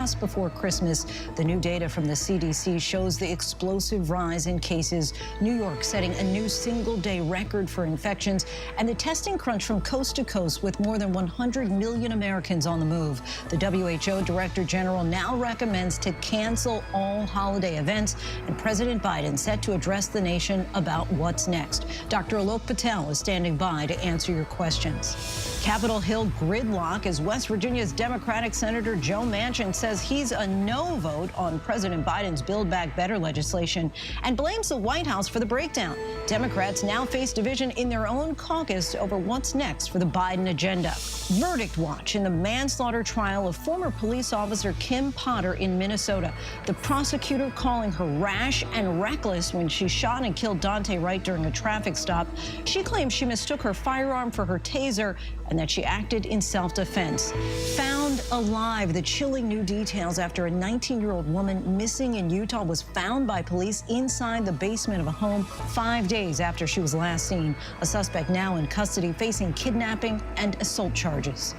Just before Christmas, the new data from the CDC shows the explosive rise in cases. New York setting a new single-day record for infections, and the testing crunch from coast to coast with more than 100 million Americans on the move. The WHO Director General now recommends to cancel all holiday events, and President Biden set to address the nation about what's next. Dr. Alok Patel is standing by to answer your questions. Capitol Hill gridlock as West Virginia's Democratic Senator Joe Manchin says he's a no vote on President Biden's Build Back Better legislation and blames the White House for the breakdown. Democrats now face division in their own caucus over what's next for the Biden agenda. Verdict watch in the manslaughter trial of former police officer Kim Potter in Minnesota. The prosecutor calling her rash and reckless when she shot and killed Dante Wright during a traffic stop. She claims she mistook her firearm for her taser and that she acted in self-defense. Found alive, the chilling new details after a 19-year-old woman missing in Utah was found by police inside the basement of a home 5 days after she was last seen. A suspect now in custody facing kidnapping and assault charges.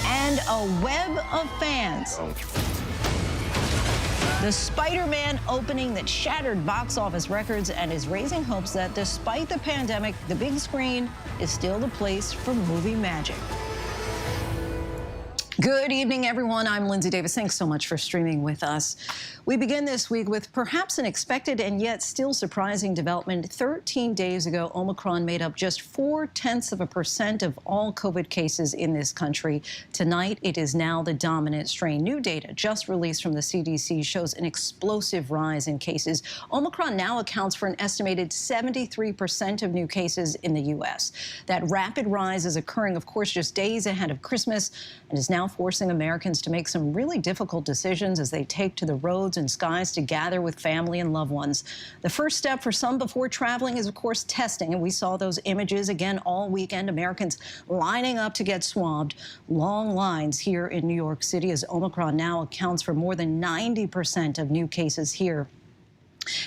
And a web of fans. The Spider-Man opening that shattered box office records and is raising hopes that despite the pandemic, the big screen is still the place for movie magic. Good evening, everyone. I'm Lindsay Davis. Thanks so much for streaming with us. We begin this week with perhaps an expected and yet still surprising development. 13 days ago, Omicron made up just 0.4% of all COVID cases in this country. Tonight, it is now the dominant strain. New data just released from the CDC shows an explosive rise in cases. Omicron now accounts for an estimated 73% of new cases in the U.S. That rapid rise is occurring, of course, just days ahead of Christmas and is now forcing Americans to make some really difficult decisions as they take to the roads and skies to gather with family and loved ones. The first step for some before traveling is, of course, testing. And we saw those images again all weekend, Americans lining up to get swabbed. Long lines here in New York City as Omicron now accounts for more than 90% of new cases here.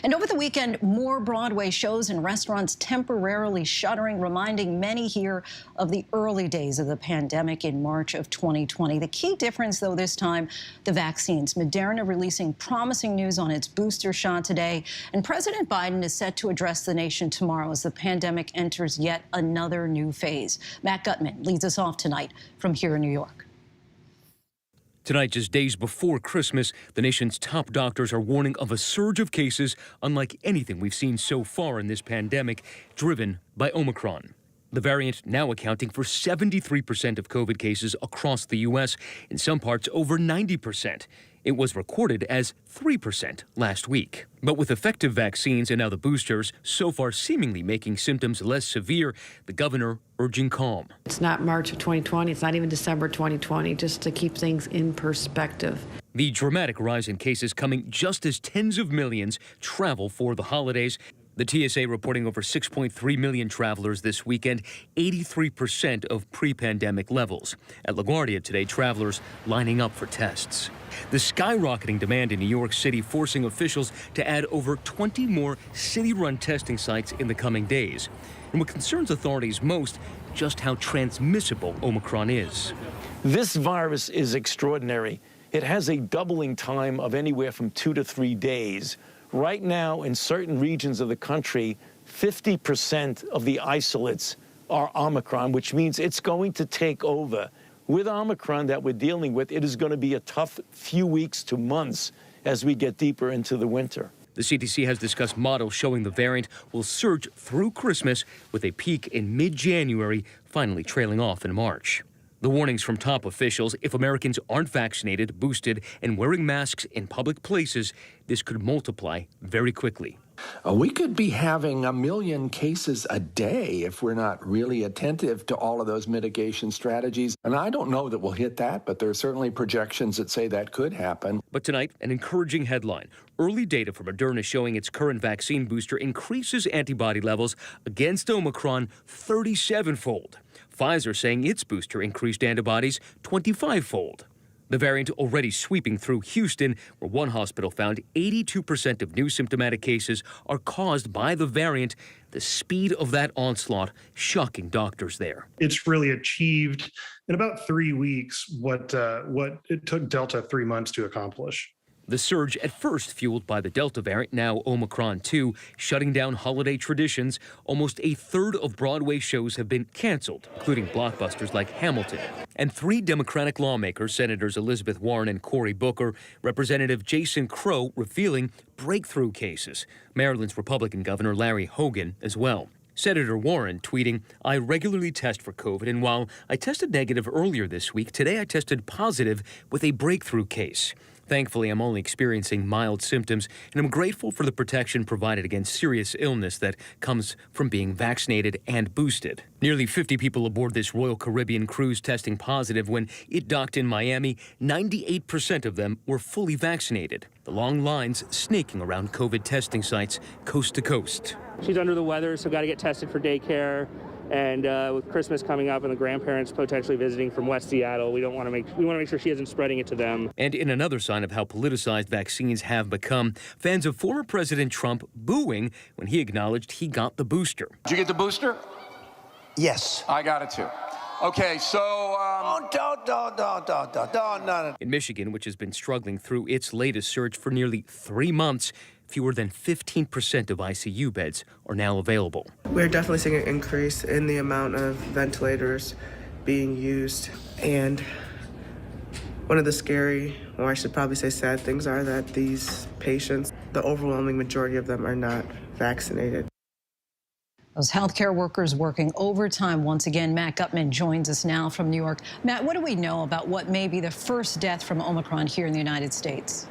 And over the weekend, more Broadway shows and restaurants temporarily shuttering, reminding many here of the early days of the pandemic in March of 2020. The key difference, though, this time, the vaccines. Moderna releasing promising news on its booster shot today. And President Biden is set to address the nation tomorrow as the pandemic enters yet another new phase. Matt Gutman leads us off tonight from here in New York. Tonight, just days before Christmas, the nation's top doctors are warning of a surge of cases unlike anything we've seen so far in this pandemic, driven by Omicron. The variant now accounting for 73% of COVID cases across the U.S., in some parts over 90%. It was recorded as 3% last week. But with effective vaccines and now the boosters so far seemingly making symptoms less severe, the governor urging calm. It's not March of 2020. It's not even December 2020, just to keep things in perspective. The dramatic rise in cases coming just as tens of millions travel for the holidays. The TSA reporting over 6.3 million travelers this weekend, 83% of pre-pandemic levels. At LaGuardia today, travelers lining up for tests. The skyrocketing demand in New York City forcing officials to add over 20 more city-run testing sites in the coming days. And what concerns authorities most, just how transmissible Omicron is. This virus is extraordinary. It has a doubling time of anywhere from 2 to 3 days. Right now, in certain regions of the country, 50% of the isolates are Omicron, which means it's going to take over. With Omicron that we're dealing with, it is going to be a tough few weeks to months as we get deeper into the winter. The CDC has discussed models showing the variant will surge through Christmas with a peak in mid-January, finally trailing off in March. The warnings from top officials, if Americans aren't vaccinated, boosted, and wearing masks in public places, this could multiply very quickly. We could be having 1 million cases a day if we're not really attentive to all of those mitigation strategies. And I don't know that we'll hit that, but there are certainly projections that say that could happen. But tonight, an encouraging headline. Early data from Moderna showing its current vaccine booster increases antibody levels against Omicron 37-fold. Pfizer saying its booster increased antibodies 25-fold. The variant already sweeping through Houston, where one hospital found 82% of new symptomatic cases are caused by the variant. The speed of that onslaught shocking doctors there. It's really achieved in about 3 weeks what it took Delta 3 months to accomplish. The surge at first fueled by the Delta variant, now Omicron 2, shutting down holiday traditions. Almost a third of Broadway shows have been canceled, including blockbusters like Hamilton. And 3 Democratic lawmakers, Senators Elizabeth Warren and Cory Booker, Representative Jason Crow, revealing breakthrough cases. Maryland's Republican Governor Larry Hogan as well. Senator Warren tweeting, "I regularly test for COVID, and while I tested negative earlier this week, today I tested positive with a breakthrough case. Thankfully, I'm only experiencing mild symptoms, and I'm grateful for the protection provided against serious illness that comes from being vaccinated and boosted." Nearly 50 people aboard this Royal Caribbean cruise testing positive when it docked in Miami. 98% of them were fully vaccinated. The long lines snaking around COVID testing sites coast to coast. She's under the weather, so got to get tested for daycare. And with Christmas coming up and the grandparents potentially visiting from West Seattle, we want to make sure she isn't spreading it to them. And in another sign of how politicized vaccines have become, fans of former President Trump booing when he acknowledged he got the booster. Did you get the booster? Yes. I got it too. Okay, so... Don't. In Michigan, which has been struggling through its latest surge for nearly 3 months, fewer than 15% of ICU beds are now available. We're definitely seeing an increase in the amount of ventilators being used. And one of the scary, or I should probably say sad things are that these patients, the overwhelming majority of them are not vaccinated. Those healthcare workers working overtime once again. Matt Gutman joins us now from New York. Matt, what do we know about what may be the first death from Omicron here in the United States?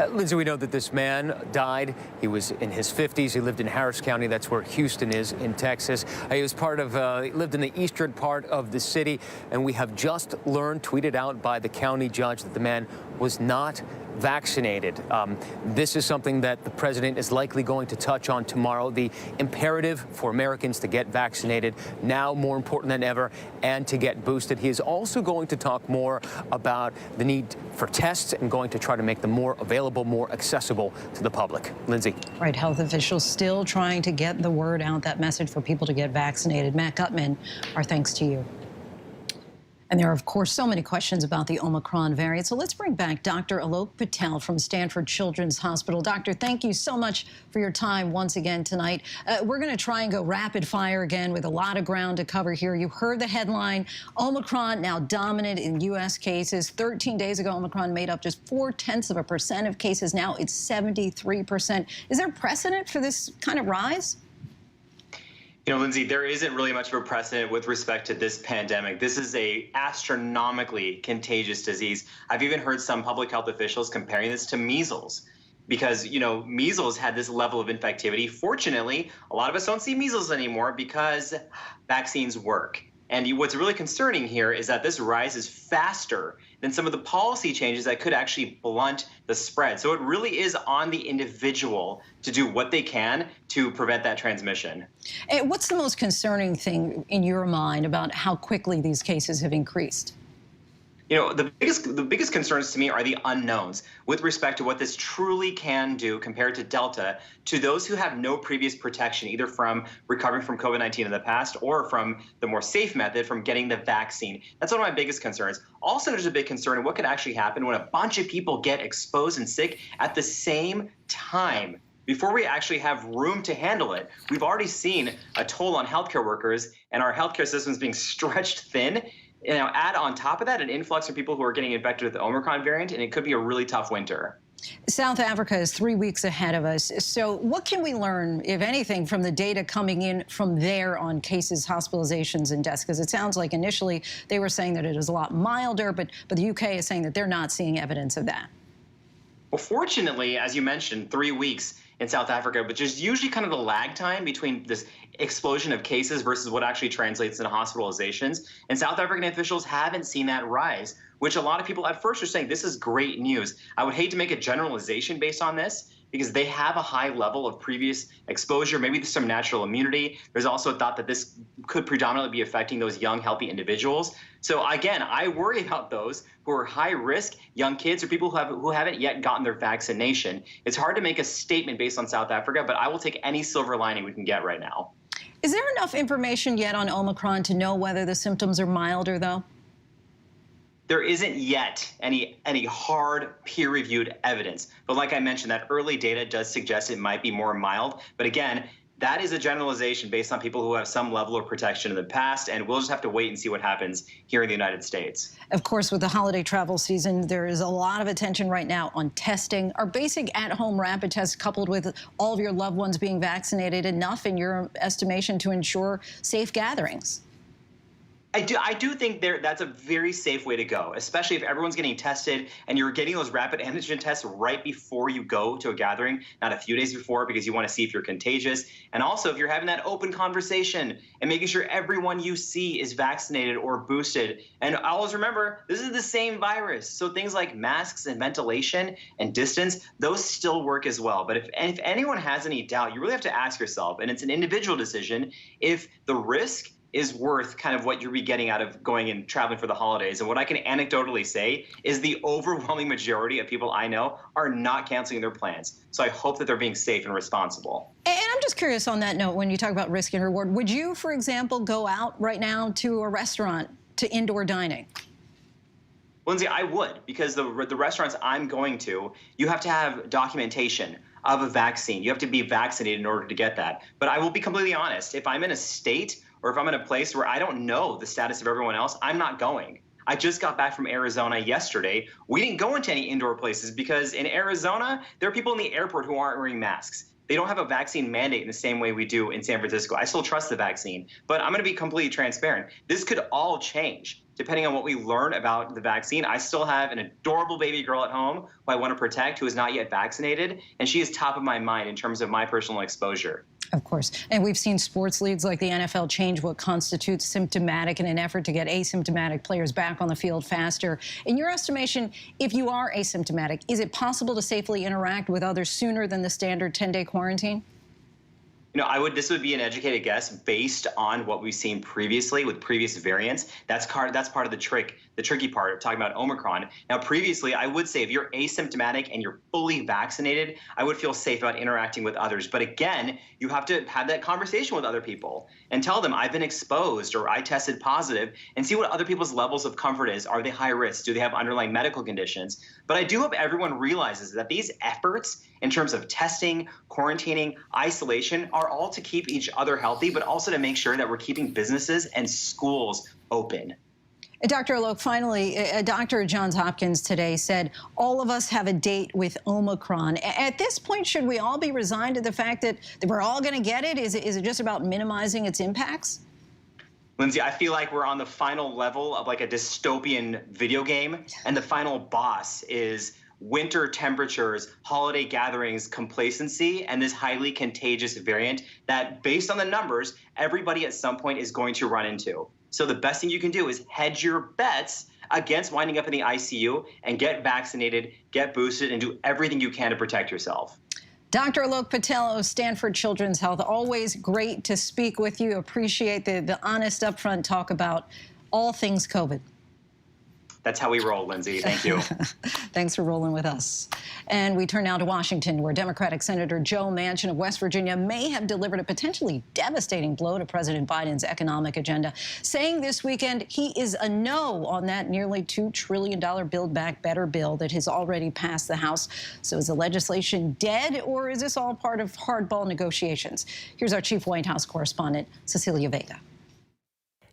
Lindsay, we know that this man died. He was in his 50s. He lived in Harris County. That's where Houston is in Texas. He was lived in the eastern part of the city. And we have just learned, tweeted out by the county judge, that the man was not vaccinated. This is something that the president is likely going to touch on tomorrow. The imperative for Americans to get vaccinated now more important than ever, and to get boosted. He is also going to talk more about the need for tests and going to try to make them more available, more accessible to the public. Lindsay. Right, health officials still trying to get the word out, that message for people to get vaccinated. Matt Gutman, our thanks to you. And there are, of course, so many questions about the Omicron variant. So let's bring back Dr. Alok Patel from Stanford Children's Hospital. Doctor, thank you so much for your time once again tonight. We're going to try and go rapid fire again with a lot of ground to cover here. You heard the headline, Omicron now dominant in U.S. cases. 13 days ago, Omicron made up just 0.4% of cases. Now it's 73%. Is there precedent for this kind of rise? You know, Lindsay, there isn't really much of a precedent with respect to this pandemic. This is a astronomically contagious disease. I've even heard some public health officials comparing this to measles because, you know, measles had this level of infectivity. Fortunately, a lot of us don't see measles anymore because vaccines work. And what's really concerning here is that this rise is faster than some of the policy changes that could actually blunt the spread. So it really is on the individual to do what they can to prevent that transmission. What's the most concerning thing in your mind about how quickly these cases have increased? You know, the biggest concerns to me are the unknowns with respect to what this truly can do compared to Delta to those who have no previous protection, either from recovering from COVID-19 in the past or from the more safe method from getting the vaccine. That's one of my biggest concerns. Also, there's a big concern in what could actually happen when a bunch of people get exposed and sick at the same time. Before we actually have room to handle it, we've already seen a toll on healthcare workers and our healthcare systems being stretched thin. You know, add on top of that an influx of people who are getting infected with the Omicron variant, and it could be a really tough winter. South Africa is 3 weeks ahead of us. So what can we learn, if anything, from the data coming in from there on cases, hospitalizations, and deaths? Because it sounds like initially they were saying that it is a lot milder, but the UK is saying that they're not seeing evidence of that. Well, fortunately, as you mentioned, 3 weeks in South Africa, which is usually kind of the lag time between this explosion of cases versus what actually translates into hospitalizations. And South African officials haven't seen that rise, which a lot of people at first are saying this is great news. I would hate to make a generalization based on this, because they have a high level of previous exposure. Maybe there's some natural immunity. There's also a thought that this could predominantly be affecting those young, healthy individuals. So again, I worry about those who are high risk, young kids or people who haven't yet gotten their vaccination. It's hard to make a statement based on South Africa, but I will take any silver lining we can get right now. Is there enough information yet on Omicron to know whether the symptoms are milder, though? There isn't yet any hard peer-reviewed evidence. But like I mentioned, that early data does suggest it might be more mild. But again, that is a generalization based on people who have some level of protection in the past, and we'll just have to wait and see what happens here in the United States. Of course, with the holiday travel season, there is a lot of attention right now on testing. Are basic at-home rapid tests coupled with all of your loved ones being vaccinated enough in your estimation to ensure safe gatherings? I do think that's a very safe way to go, especially if everyone's getting tested and you're getting those rapid antigen tests right before you go to a gathering, not a few days before, because you want to see if you're contagious. And also if you're having that open conversation and making sure everyone you see is vaccinated or boosted. And always remember, this is the same virus. So things like masks and ventilation and distance, those still work as well. But if anyone has any doubt, you really have to ask yourself, and it's an individual decision, if the risk is worth kind of what you're getting out of going and traveling for the holidays. And what I can anecdotally say is the overwhelming majority of people I know are not canceling their plans. So I hope that they're being safe and responsible. And I'm just curious on that note, when you talk about risk and reward, would you, for example, go out right now to a restaurant to indoor dining? Lindsay, I would, because the restaurants I'm going to, you have to have documentation of a vaccine. You have to be vaccinated in order to get that. But I will be completely honest, if I'm in a state or if I'm in a place where I don't know the status of everyone else, I'm not going. I just got back from Arizona yesterday. We didn't go into any indoor places because in Arizona, there are people in the airport who aren't wearing masks. They don't have a vaccine mandate in the same way we do in San Francisco. I still trust the vaccine, but I'm going to be completely transparent. This could all change depending on what we learn about the vaccine. I still have an adorable baby girl at home who I want to protect, who is not yet vaccinated, and she is top of my mind in terms of my personal exposure. Of course. And we've seen sports leagues like the NFL change what constitutes symptomatic in an effort to get asymptomatic players back on the field faster. In your estimation, if you are asymptomatic, is it possible to safely interact with others sooner than the standard 10-day quarantine? You know, this would be an educated guess based on what we've seen previously with previous variants. That's part of the tricky part of talking about Omicron. Now, previously, I would say if you're asymptomatic and you're fully vaccinated, I would feel safe about interacting with others. But again, you have to have that conversation with other people and tell them I've been exposed or I tested positive and see what other people's levels of comfort is. Are they high risk? Do they have underlying medical conditions? But I do hope everyone realizes that these efforts in terms of testing, quarantining, isolation are all to keep each other healthy, but also to make sure that we're keeping businesses and schools open. Dr. Alok, finally, a doctor at Johns Hopkins today said all of us have a date with Omicron. At this point, should we all be resigned to the fact that we're all going to get it? Is it just about minimizing its impacts? Lindsay, I feel like we're on the final level of like a dystopian video game, and the final boss is winter temperatures, holiday gatherings, complacency, and this highly contagious variant that, based on the numbers, everybody at some point is going to run into. So the best thing you can do is hedge your bets against winding up in the ICU and get vaccinated, get boosted, and do everything you can to protect yourself. Dr. Alok Patel of Stanford Children's Health, always great to speak with you. Appreciate the honest, upfront talk about all things COVID. That's how we roll, Lindsay. Thank you. Thanks for rolling with us. And we turn now to Washington, where Democratic Senator Joe Manchin of West Virginia may have delivered a potentially devastating blow to President Biden's economic agenda, saying this weekend he is a no on that nearly $2 trillion Build Back Better bill that has already passed the House. So is the legislation dead, or is this all part of hardball negotiations? Here's our chief White House correspondent, Cecilia Vega.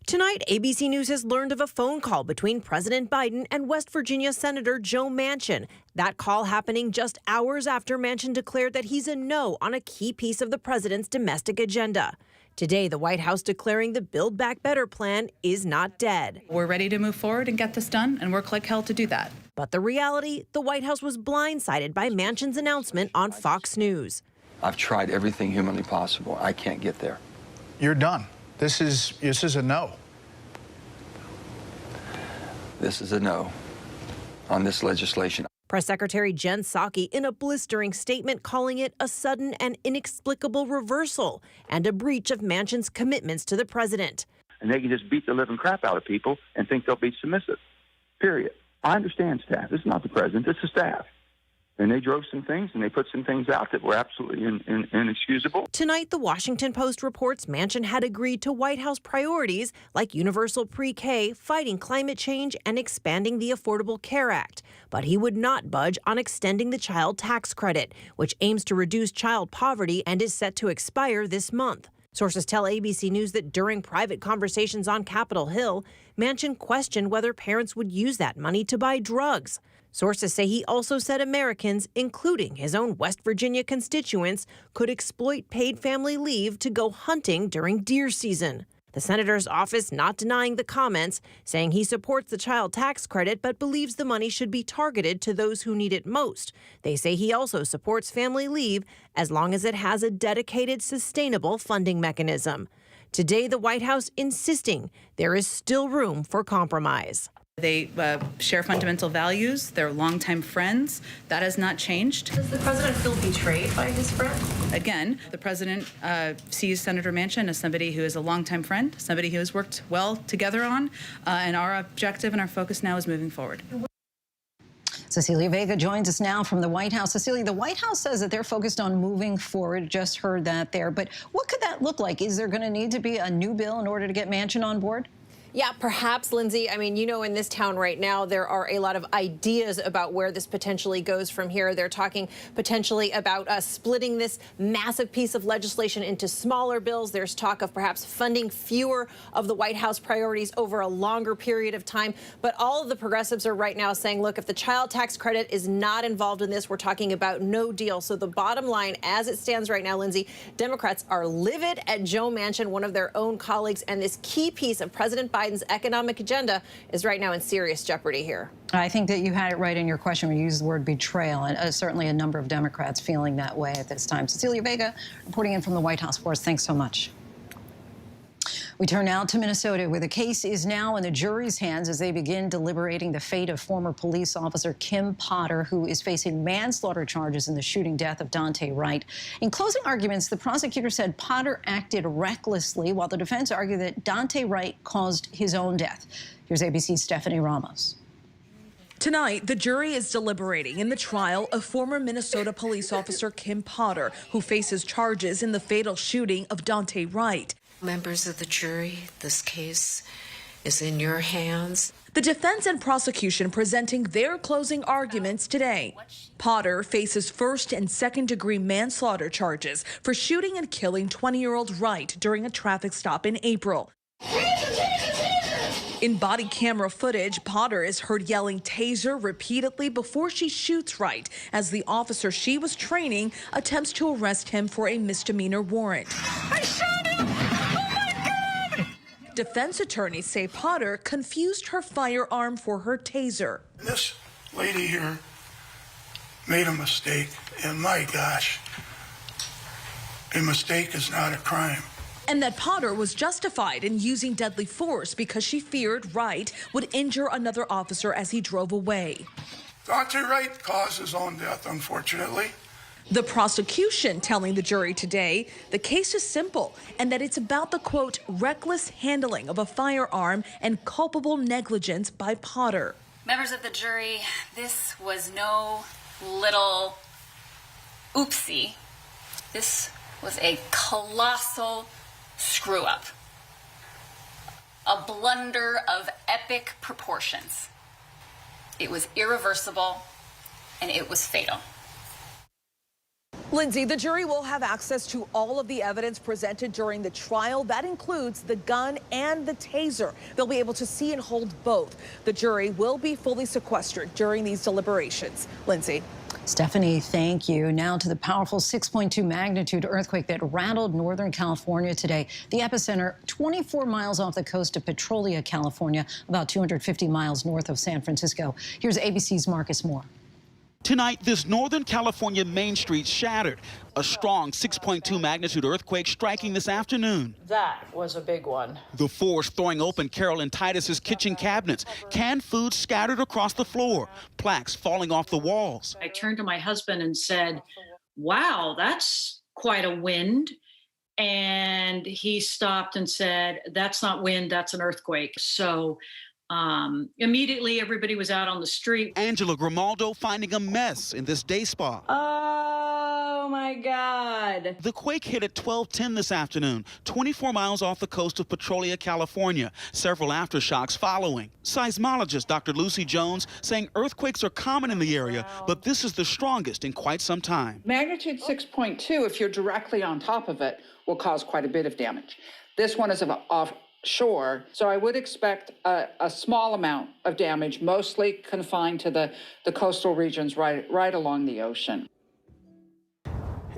Tonight, ABC News has learned of a phone call between President Biden and West Virginia Senator Joe Manchin. That call happening just hours after Manchin declared that he's a no on a key piece of the president's domestic agenda. Today, the White House declaring the Build Back Better plan is not dead. We're ready to move forward and get this done, and work like hell to do that. But the reality, the White House was blindsided by Manchin's announcement on Fox News. I've tried everything humanly possible. I can't get there. You're done. This is a no. This is a no on this legislation. Press Secretary Jen Psaki in a blistering statement calling it a sudden and inexplicable reversal and a breach of Manchin's commitments to the president. And they can just beat the living crap out of people and think they'll be submissive, period. I understand staff. This is not the president. This is staff. And they drove some things and they put some things out that were absolutely inexcusable. Tonight, the Washington Post reports Manchin had agreed to White House priorities like universal pre-K, fighting climate change, and expanding the Affordable Care Act. But he would not budge on extending the child tax credit, which aims to reduce child poverty and is set to expire this month. Sources tell ABC News that during private conversations on Capitol Hill, Manchin questioned whether parents would use that money to buy drugs. Sources say he also said Americans, including his own West Virginia constituents, could exploit paid family leave to go hunting during deer season. The senator's office not denying the comments, saying he supports the child tax credit but believes the money should be targeted to those who need it most. They say he also supports family leave as long as it has a dedicated, sustainable funding mechanism. Today, the White House insisting there is still room for compromise. They share fundamental values. They're longtime friends. That has not changed. Does the president feel betrayed by his friend? Again, the president sees Senator Manchin as somebody who is a longtime friend, somebody who has worked well together on, and our objective and our focus now is moving forward. Cecilia Vega joins us now from the White House. Cecilia, the White House says that they're focused on moving forward. Just heard that there. But what could that look like? Is there going to need to be a new bill in order to get Manchin on board? Yeah, perhaps, Lindsay. I mean, you know, in this town right now, there are a lot of ideas about where this potentially goes from here. They're talking potentially about splitting this massive piece of legislation into smaller bills. There's talk of perhaps funding fewer of the White House priorities over a longer period of time. But all of the progressives are right now saying, look, if the child tax credit is not involved in this, we're talking about no deal. So the bottom line, as it stands right now, Lindsay, Democrats are livid at Joe Manchin, one of their own colleagues, and this key piece of President Biden's economic agenda is right now in serious jeopardy here. I think that you had it right in your question when you used the word betrayal, and certainly a number of Democrats feeling that way at this time. Cecilia Vega reporting in from the White House for us. Thanks so much. We turn now to Minnesota, where the case is now in the jury's hands as they begin deliberating the fate of former police officer Kim Potter, who is facing manslaughter charges in the shooting death of Daunte Wright. In closing arguments, the prosecutor said Potter acted recklessly, while the defense argued that Daunte Wright caused his own death. Here's ABC's Stephanie Ramos. Tonight, the jury is deliberating in the trial of former Minnesota police officer Kim Potter, who faces charges in the fatal shooting of Daunte Wright. Members of the jury, this case is in your hands. The defense and prosecution presenting their closing arguments today. Potter faces first and second-degree manslaughter charges for shooting and killing 20-year-old Wright during a traffic stop in April. In body camera footage, Potter is heard yelling "taser" repeatedly before she shoots Wright as the officer she was training attempts to arrest him for a misdemeanor warrant. I shot him! Oh my God! Defense attorneys say Potter confused her firearm for her taser. This lady here made a mistake, and my gosh, a mistake is not a crime. And that Potter was justified in using deadly force because she feared Wright would injure another officer as he drove away. Daunte Wright caused his own death, unfortunately. The prosecution telling the jury today the case is simple and that it's about the, quote, reckless handling of a firearm and culpable negligence by Potter. Members of the jury, this was no little oopsie. This was a colossal screw up. A blunder of epic proportions. It was irreversible and it was fatal. Lindsay, the jury will have access to all of the evidence presented during the trial. That includes the gun and the taser. They'll be able to see and hold both. The jury will be fully sequestered during these deliberations. Lindsay. Stephanie, thank you. Now to the powerful 6.2 magnitude earthquake that rattled Northern California today. The epicenter 24 miles off the coast of Petrolia, California, about 250 miles north of San Francisco. Here's ABC's Marcus Moore. Tonight, this Northern California Main Street shattered. A strong 6.2 magnitude earthquake striking this afternoon. That was a big one. The force throwing open Carolyn Titus's kitchen cabinets, canned food scattered across the floor, plaques falling off the walls. I turned to my husband and said, wow, that's quite a wind. And he stopped and said, that's not wind, that's an earthquake. So immediately everybody was out on the street. Angela Grimaldo finding a mess in this day spa. Oh my God. The quake hit at 12:10 this afternoon, 24 miles off the coast of Petrolia, California. Several aftershocks following. Seismologist Dr. Lucy Jones saying earthquakes are common in the area, but this is the strongest in quite some time. Magnitude 6.2, if you're directly on top of it, will cause quite a bit of damage. This one is offshore, so I would expect a small amount of damage, mostly confined to the coastal regions right along the ocean.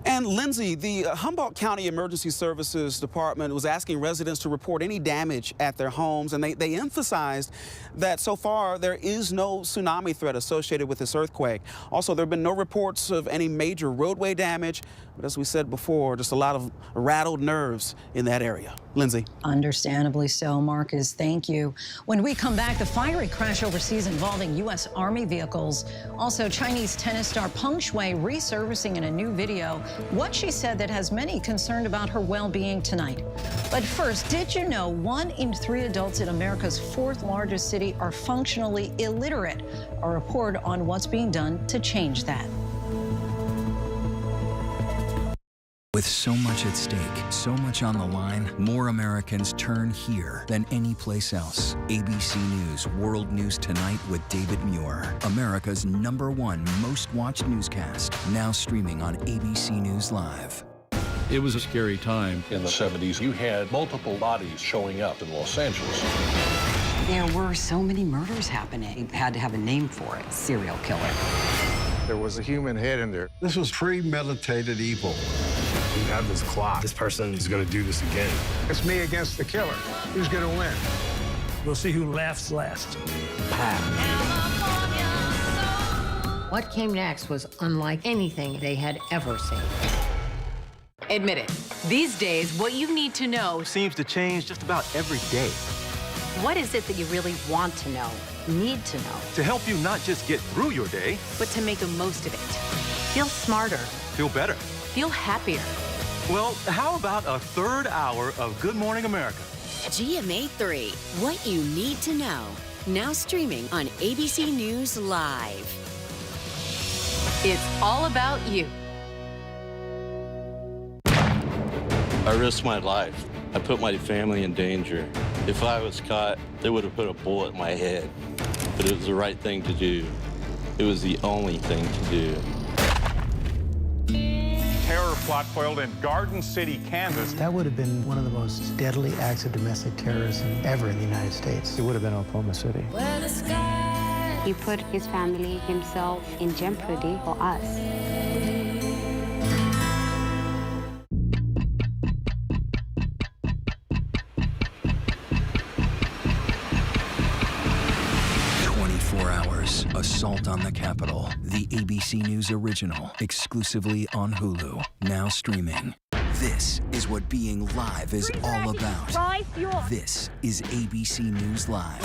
And Lindsay, the Humboldt County Emergency Services Department was asking residents to report any damage at their homes, and they emphasized that so far there is no tsunami threat associated with this earthquake. Also, there have been no reports of any major roadway damage, but as we said before, just a lot of rattled nerves in that area. Lindsay. Understandably so, Marcus. Thank you. When we come back, the fiery crash overseas involving U.S. Army vehicles. Also, Chinese tennis star Peng Shuai resurfacing in a new video what she said that has many concerned about her well-being tonight. But first, did you know 1 in 3 adults in America's 4th largest city are functionally illiterate? A report on what's being done to change that. With so much at stake, so much on the line, more Americans turn here than any place else. ABC News World News Tonight with David Muir, America's #1 most watched newscast, now streaming on ABC News Live. It was a scary time. In the 70s, you had multiple bodies showing up in Los Angeles. There were so many murders happening. You had to have a name for it, serial killer. There was a human head in there. This was premeditated evil. You have this clock. This person is going to do this again. It's me against the killer. Who's going to win? We'll see who laughs last. What came next was unlike anything they had ever seen. Admit it. These days, what you need to know seems to change just about every day. What is it that you really want to know, need to know? To help you not just get through your day, but to make the most of it. Feel smarter. Feel better. Feel happier. Well, how about a 3rd hour of Good Morning America? GMA 3, what you need to know. Now streaming on ABC News Live. It's all about you. I risked my life. I put my family in danger. If I was caught, they would have put a bullet in my head. But it was the right thing to do. It was the only thing to do. Terror plot foiled in Garden City, Kansas. That would have been one of the most deadly acts of domestic terrorism ever in the United States. It would have been Oklahoma City. He put his family, himself in jeopardy for us. Assault on the Capitol, the ABC News original, exclusively on Hulu, now streaming. This is what being live is all about. This is ABC News Live.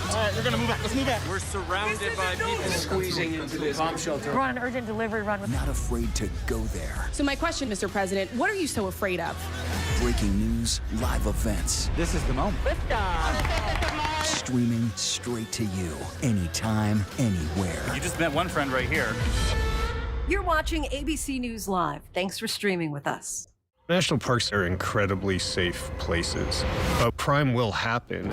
All right, we're gonna move back. Let's move back. We're surrounded by people squeezing into this bomb shelter. We're on an urgent delivery run. Not afraid to go there. So my question, Mr. President, what are you so afraid of? Breaking news, live events. This is the moment. Streaming straight to you, anytime, anywhere. You just met one friend right here. You're watching ABC News Live. Thanks for streaming with us. National parks are incredibly safe places, but crime will happen.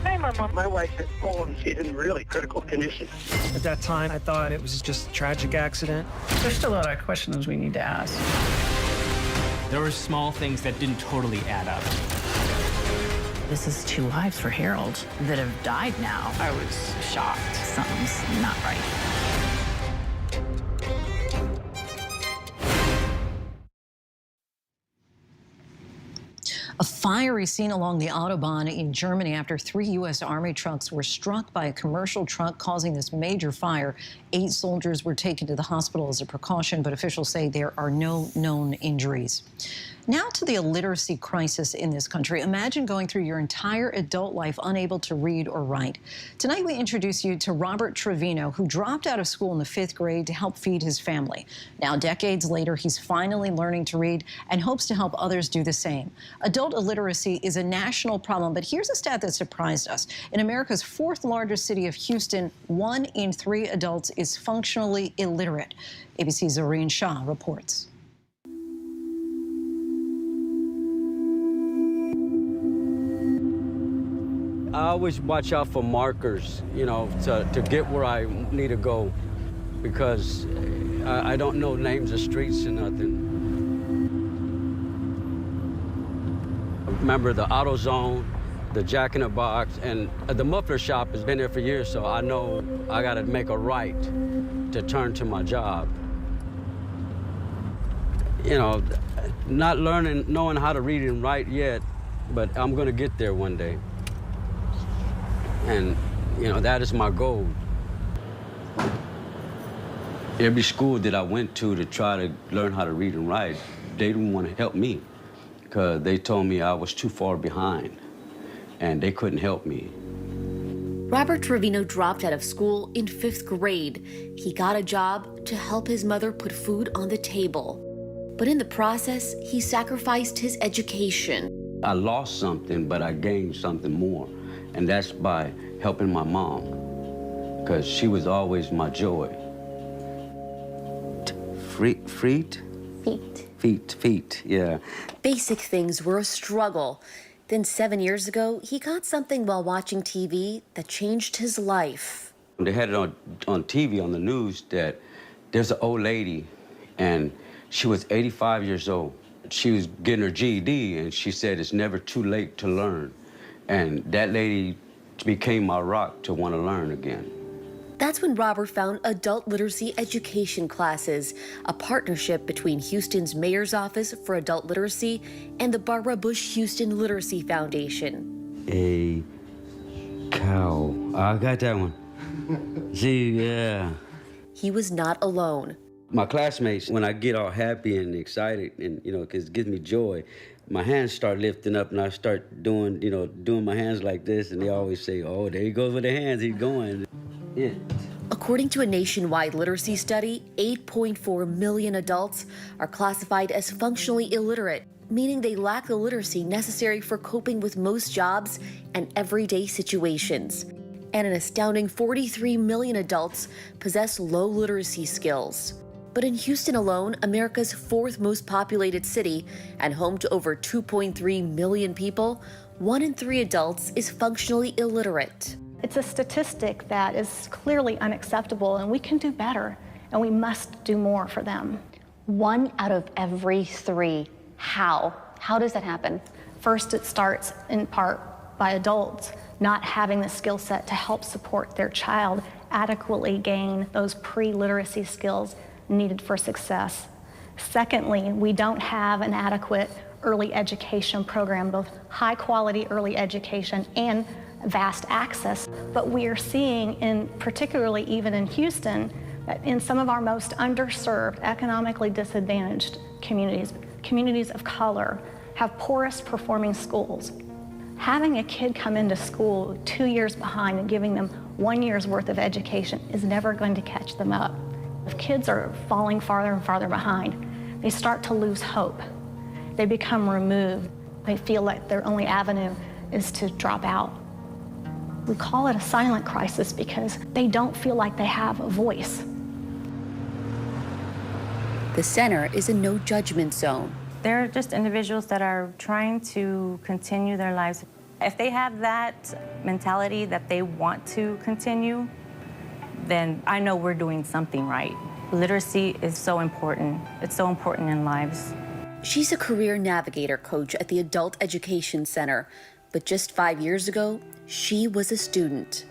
Hey, my wife had fallen. She's in really critical condition. At that time, I thought it was just a tragic accident. There's still a lot of questions we need to ask. There were small things that didn't totally add up. This is 2 lives for Harold that have died now. I was shocked. Something's not right. A fiery scene along the Autobahn in Germany after 3 U.S. Army trucks were struck by a commercial truck, causing this major fire. 8 soldiers were taken to the hospital as a precaution, but officials say there are no known injuries. Now to the illiteracy crisis in this country. Imagine going through your entire adult life unable to read or write. Tonight we introduce you to Robert Trevino, who dropped out of school in the 5th grade to help feed his family. Now, decades later, he's finally learning to read and hopes to help others do the same. Adult illiteracy is a national problem, but here's a stat that surprised us. In America's 4th largest city of Houston, 1 in 3 adults is functionally illiterate. ABC's Zareen Shah reports. I always watch out for markers, you know, to get where I need to go, because I don't know names of streets or nothing. Remember the AutoZone, the Jack in the Box, and the muffler shop has been there for years, so I know I got to make a right to turn to my job. You know, not knowing how to read and write yet, but I'm going to get there one day. And, you know, that is my goal. Every school that I went to try to learn how to read and write, they didn't want to help me because they told me I was too far behind and they couldn't help me. Robert Trevino dropped out of school in 5th grade. He got a job to help his mother put food on the table. But in the process, he sacrificed his education. I lost something, but I gained something more. And that's by helping my mom, because she was always my joy. Feet, yeah. Basic things were a struggle. Then 7 years ago, he got something while watching TV that changed his life. They had it on TV, on the news, that there's an old lady, and she was 85 years old. She was getting her GED, and she said it's never too late to learn. And that lady became my rock to want to learn again. That's when Robert found adult literacy education classes, a partnership between Houston's Mayor's Office for Adult Literacy and the Barbara Bush Houston Literacy Foundation. A cow. I got that one. See, yeah. He was not alone. My classmates, when I get all happy and excited and, you know, because it gives me joy, my hands start lifting up and I start doing my hands like this, and they always say, oh, there he goes with the hands, he's going. Yeah. According to a nationwide literacy study, 8.4 million adults are classified as functionally illiterate, meaning they lack the literacy necessary for coping with most jobs and everyday situations. And an astounding 43 million adults possess low literacy skills. But in Houston alone, America's 4th most populated city and home to over 2.3 million people, 1 in 3 adults is functionally illiterate. It's a statistic that is clearly unacceptable, and we can do better, and we must do more for them. 1 out of every 3. How? How does that happen? First, it starts in part by adults not having the skill set to help support their child adequately gain those pre-literacy skills needed for success. Secondly, we don't have an adequate early education program, both high quality early education and vast access. But we are seeing, particularly even in Houston, that in some of our most underserved, economically disadvantaged communities of color, have poorest performing schools. Having a kid come into school 2 years behind and giving them 1 year's worth of education is never going to catch them up. If kids are falling farther and farther behind, they start to lose hope. They become removed. They feel like their only avenue is to drop out. We call it a silent crisis because they don't feel like they have a voice. The center is a no judgment zone. They're just individuals that are trying to continue their lives. If they have that mentality that they want to continue, then I know we're doing something right. Literacy is so important. It's so important in lives. She's a career navigator coach at the Adult Education Center, but just 5 years ago, she was a student.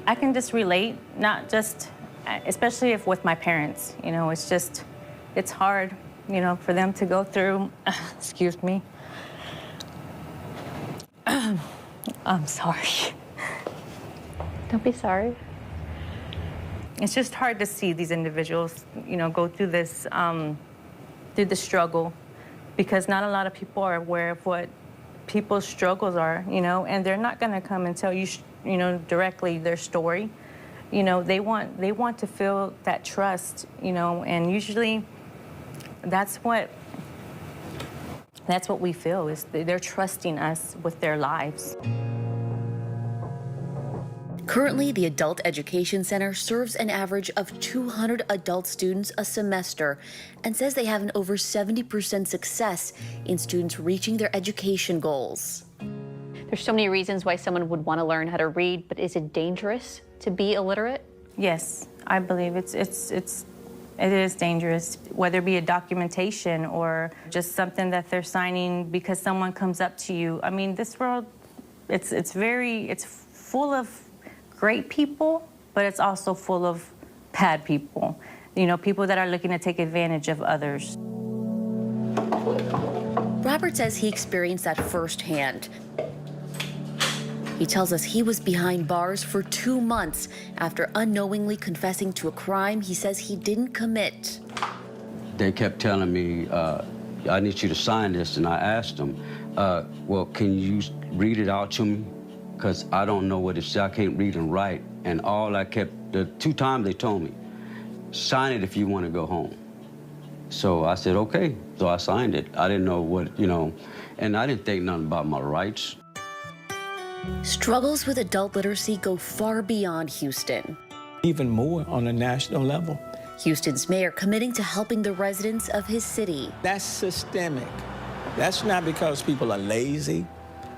I can just relate, not just, especially if with my parents, you know, it's hard, you know, for them to go through, excuse me, I'm sorry. Don't be sorry. It's just hard to see these individuals, go through this, through the struggle, because not a lot of people are aware of what people's struggles are, and they're not going to come and tell you, directly their story. They want to feel that trust, and usually that's what we feel, is they're trusting us with their lives. Currently, the Adult Education Center serves an average of 200 adult students a semester and says they have an over 70% success in students reaching their education goals. There's so many reasons why someone would want to learn how to read, but is it dangerous to be illiterate? Yes, I believe it is dangerous, whether it be a documentation or just something that they're signing because someone comes up to you. I mean, this world, it's full of great people, but it's also full of bad people. People that are looking to take advantage of others. Robert says he experienced that firsthand. He tells us he was behind bars for 2 months after unknowingly confessing to a crime he says he didn't commit. They kept telling me, I need you to sign this, and I asked them, well, can you read it out to me? Because I don't know what it says. I can't read and write. And the 2 times they told me, sign it if you want to go home. So I said, okay. So I signed it. I didn't know what, and I didn't think nothing about my rights. Struggles with adult literacy go far beyond Houston. Even more on a national level. Houston's mayor committing to helping the residents of his city. That's systemic. That's not because people are lazy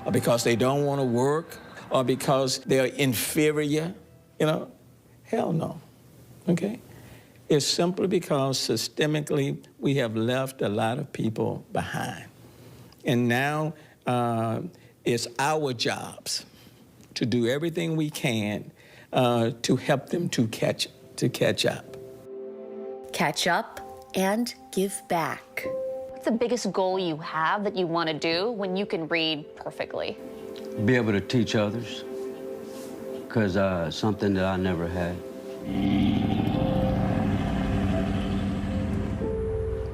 or because they don't want to work or because they're inferior. Hell no, okay? It's simply because systemically we have left a lot of people behind. And now it's our jobs to do everything we can to help them to catch up. Catch up and give back. What's the biggest goal you have that you want to do when you can read perfectly? Be able to teach others, because something that I never had.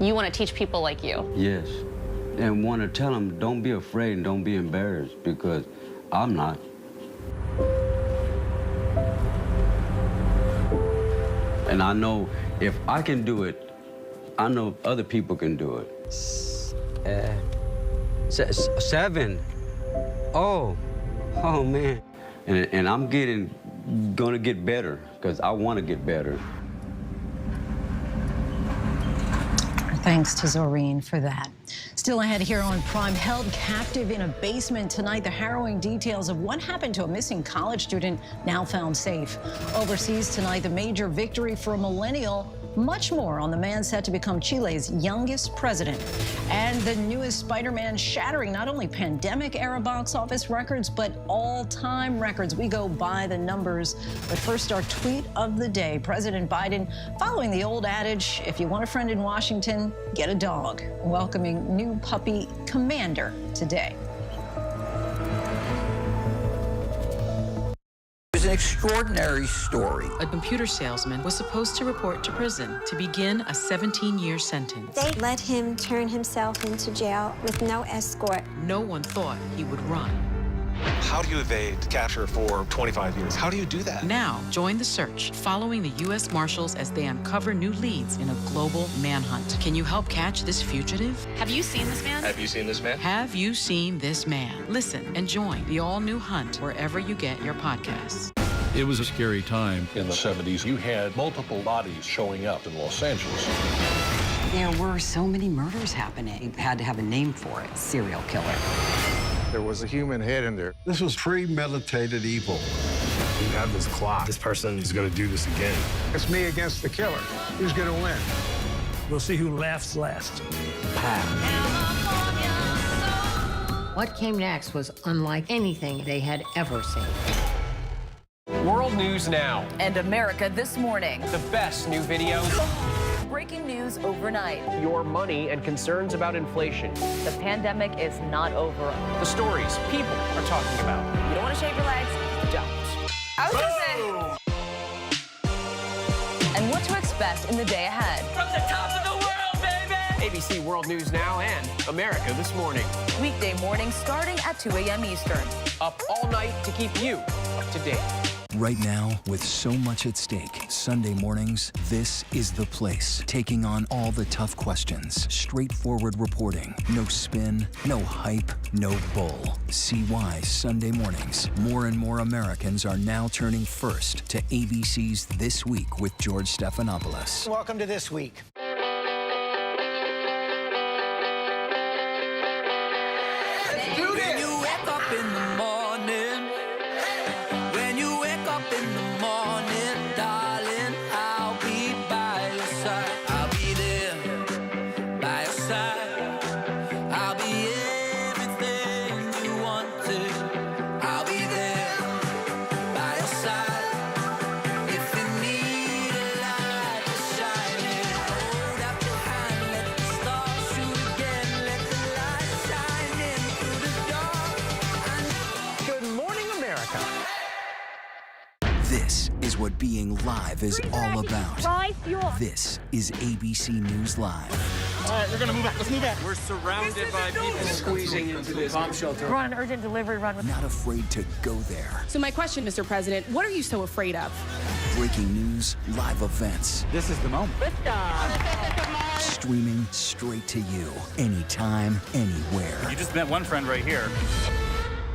You want to teach people like you? Yes, and want to tell them, don't be afraid and don't be embarrassed, because I'm not. And I know if I can do it, I know other people can do it. 7. Oh man. And I'm gonna get better, because I want to get better. Thanks to Zoreen for that. Still ahead here on Prime, held captive in a basement tonight, the harrowing details of what happened to a missing college student now found safe. Overseas tonight, the major victory for a millennial. Much more on the man set to become Chile's youngest president. And the newest Spider-Man shattering not only pandemic-era box office records, but all-time records. We go by the numbers. But first, our tweet of the day. President Biden following the old adage, if you want a friend in Washington, get a dog. Welcoming new puppy Commander today. An extraordinary story. A computer salesman was supposed to report to prison to begin a 17-year sentence. They let him turn himself into jail with no escort. No one thought he would run. How do you evade capture for 25 years? How do you do that? Now, join the search, following the U.S. Marshals as they uncover new leads in a global manhunt. Can you help catch this fugitive? Have you seen this man? Have you seen this man? Have you seen this man? Listen and join the all-new Hunt wherever you get your podcasts. It was a scary time. In the 70s, you had multiple bodies showing up in Los Angeles. There were so many murders happening. You had to have a name for it, serial killer. There was a human head in there. This was premeditated evil. You have this clock. This person is going to do this again. It's me against the killer. Who's going to win? We'll see who laughs last. What came next was unlike anything they had ever seen. World News Now. And America This Morning. The best new videos. breaking news overnight. Your money and concerns about inflation. The pandemic is not over. The stories people are talking about. You don't want to shave your legs? Don't. I was gonna say. And what to expect in the day ahead. From the top of the world, baby! ABC World News Now and America This Morning. Weekday mornings starting at 2 a.m. Eastern. Up all night to keep you up to date. Right now, with so much at stake, Sunday mornings, this is the place. Taking on all the tough questions. Straightforward reporting. No spin, no hype, no bull. See why Sunday mornings, more and more Americans are now turning first to ABC's This Week with George Stephanopoulos. Welcome to This Week. Let's do this. When you wake up in the morning, when you wake up in the morning, darling, I'll be by your side. I'll be there by your side. I'll be everything you wanted. I'll be there by your side. If you need a light to shine it, hold up your hand, let the stars shoot again, let the light shine in through the dark. Good morning, America. This is what being live is all about. This is ABC News Live. All right, we're gonna move back. Let's move back. We're surrounded by people squeezing into this bomb shelter. We're on an urgent delivery run. Not afraid to go there. So my question, Mr. President, what are you so afraid of? Breaking news, live events. This is the moment. Streaming straight to you, anytime, anywhere. You just met one friend right here.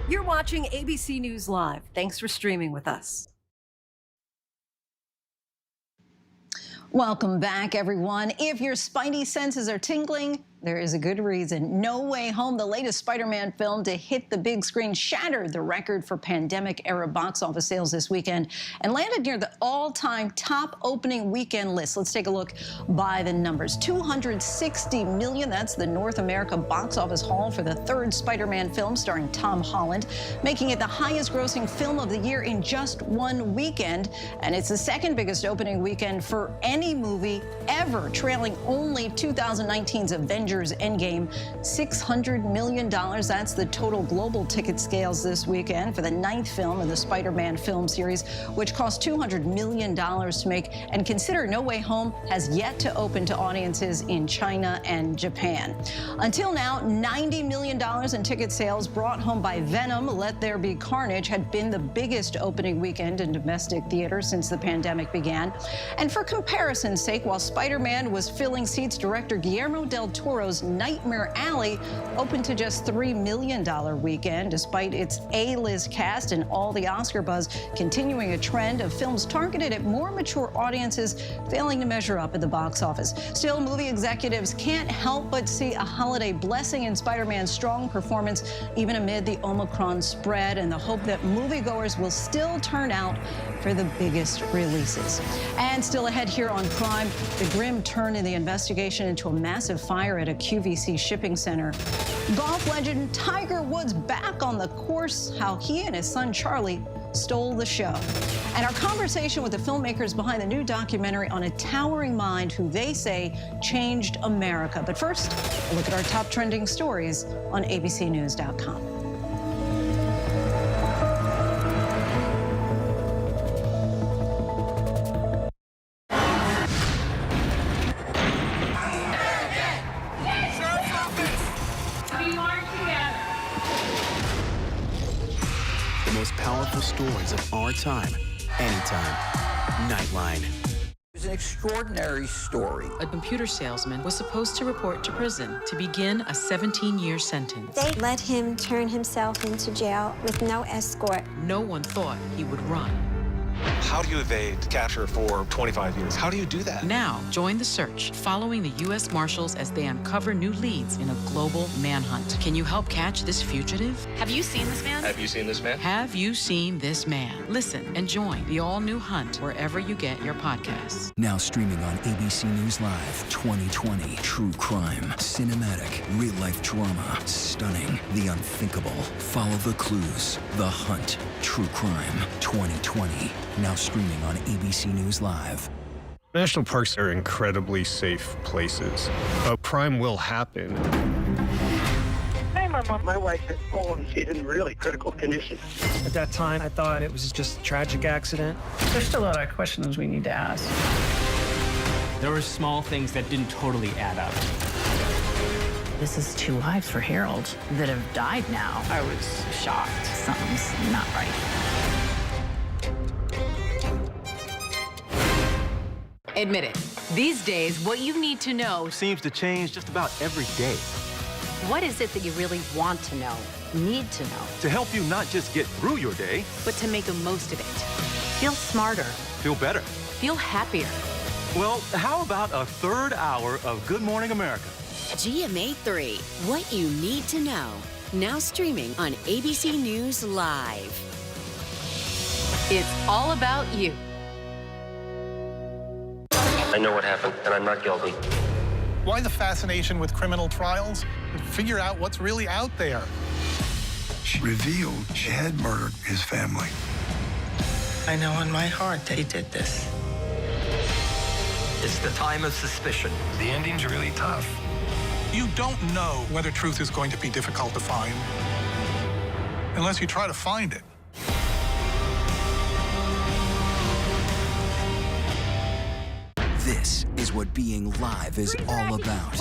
You're watching ABC News Live. Thanks for streaming with us. Welcome back, everyone. If your spidey senses are tingling, there is a good reason. No Way Home, the latest Spider-Man film to hit the big screen, shattered the record for pandemic-era box office sales this weekend and landed near the all-time top opening weekend list. Let's take a look by the numbers. $260 million, that's the North America box office haul for the third Spider-Man film starring Tom Holland, making it the highest-grossing film of the year in just one weekend. And it's the second biggest opening weekend for any movie ever, trailing only 2019's Avengers Endgame. $600 million, that's the total global ticket sales this weekend for the 9th film in the Spider-Man film series, which cost $200 million to make. And consider No Way Home has yet to open to audiences in China and Japan. Until now, $90 million in ticket sales brought home by Venom, Let There Be Carnage, had been the biggest opening weekend in domestic theaters since the pandemic began. And for comparison's sake, while Spider-Man was filling seats, director Guillermo del Toro's Nightmare Alley opened to just $3 million weekend, despite its A-list cast and all the Oscar buzz, continuing a trend of films targeted at more mature audiences failing to measure up at the box office. Still, movie executives can't help but see a holiday blessing in Spider-Man's strong performance, even amid the Omicron spread, and the hope that moviegoers will still turn out for the biggest releases. And still ahead here on Crime, the grim turn in the investigation into a massive fire at a QVC shipping center. Golf legend Tiger Woods back on the course, how he and his son Charlie stole the show. And our conversation with the filmmakers behind the new documentary on a towering mind who they say changed America. But first, a look at our top trending stories on abcnews.com. Powerful stories of our time, anytime. Nightline. It's an extraordinary story. A computer salesman was supposed to report to prison to begin a 17-year sentence. They let him turn himself into jail with no escort. No one thought he would run. How do you evade capture for 25 years? How do you do that? Now, join the search, following the U.S. Marshals as they uncover new leads in a global manhunt. Can you help catch this fugitive? Have you seen this man? Have you seen this man? Have you seen this man? Listen and join the all-new hunt wherever you get your podcasts. Now streaming on ABC News Live 2020. True crime, cinematic, real-life drama, stunning, the unthinkable. Follow the clues. The Hunt. True crime 2020. Now streaming on ABC News Live. National parks are incredibly safe places, but crime will happen. Hey, Mama. My wife has fallen. She's in really critical condition. At that time, I thought it was just a tragic accident. There's still a lot of questions we need to ask. There were small things that didn't totally add up. This is 2 lives for Harold that have died now. I was shocked. Something's not right. Admit it. These days, what you need to know seems to change just about every day. What is it that you really want to know, need to know? To help you not just get through your day, but to make the most of it. Feel smarter. Feel better. Feel happier. Well, how about a third hour of Good Morning America? GMA 3, what you need to know. Now streaming on ABC News Live. It's all about you. I know what happened, and I'm not guilty. Why the fascination with criminal trials? Figure out what's really out there. She revealed she had murdered his family. I know in my heart that he did this. It's the time of suspicion. The ending's really tough. You don't know whether truth is going to be difficult to find unless you try to find it. This is what being live is all about.